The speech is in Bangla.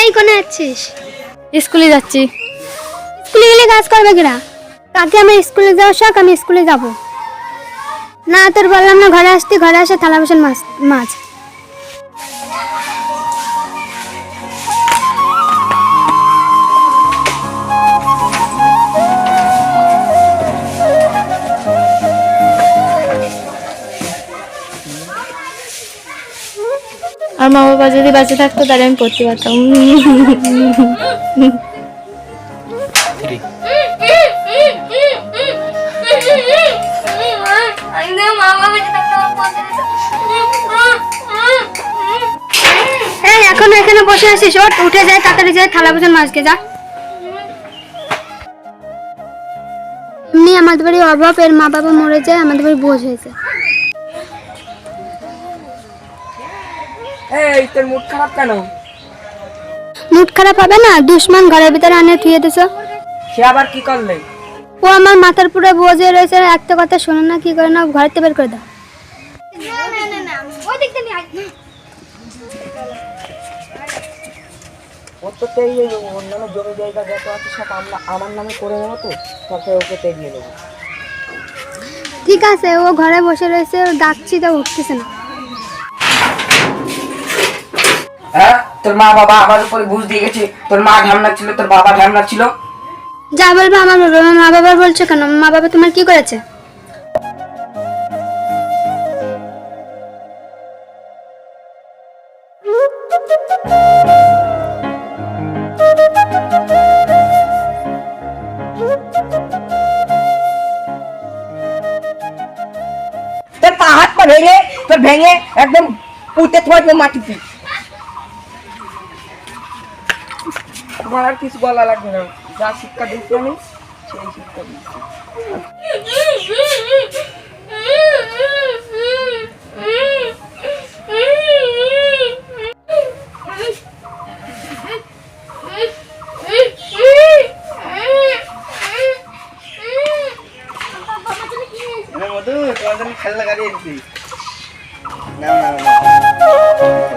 এই কোনে যাচ্ছিস? স্কুলে যাচ্ছি। স্কুলে গেলে কাজ করবে কিনা? কাকে আমার স্কুলে যাওয়ার শখ, আমি স্কুলে যাব না। তোর বললাম না ঘরে আসতে, ঘরে আসে থালা বাসন মাছ। আর মা বাবা যদি বেঁচে থাকতো তাহলে আমি পড়তে পারতাম। এখন এখানে বসে আছিস, ওঠ, উঠে যায়, তাড়াতাড়ি যায়, থালা বাসন মাজকে যা। এমনি আমাদের বাড়ি অভাব, এর মা বাবা মরে যায়, আমাদের বাড়ি বোঝ হয়েছে। এই তোর মুড খারাপ কেন? মুড খারাপ হবে না? দুশ্মন ঘরের ভিতরে আনে থুয়ে দিছ। সে আবার কি করলে? ও আমার মাথার পুরো বোঝ হয়ে রয়েছে, একটা কথা শোনো না, কি করে না, ঘর থেকে বের করে দাও। ওর তো অন্যান্য জমি জায়গা যত আছে সব আমার নামে করে নেবো, তো তারপরে ওকে তেগিয়ে দেবো। ঠিক আছে, ও ঘরে বসে রয়েছে, ও ডাকছি তো উঠতেছে না। হ্যাঁ, তোর মা বাবা আমার উপরে বুঝ দিয়ে গেছে। তোর মা ঢামনা ছিল, তোর বাবা ঢামনা ছিল। যা বলবো আমার বলবো, আমার মা বাবার বলছো কেন? মা বাবা তোমার কি করেছে? তোর পা হাত পা ভেঙে, তোর ভেঙে একদম পুঁতে থাকবে মাটিতে। তোমার আর কিছু বলা লাগবে না, যা শিক্ষা দিচ্ছি আমি সেই শিক্ষা দিচ্ছি। মধু, তোমার জন্য খেলনা গাড়ি এনেছি। না না না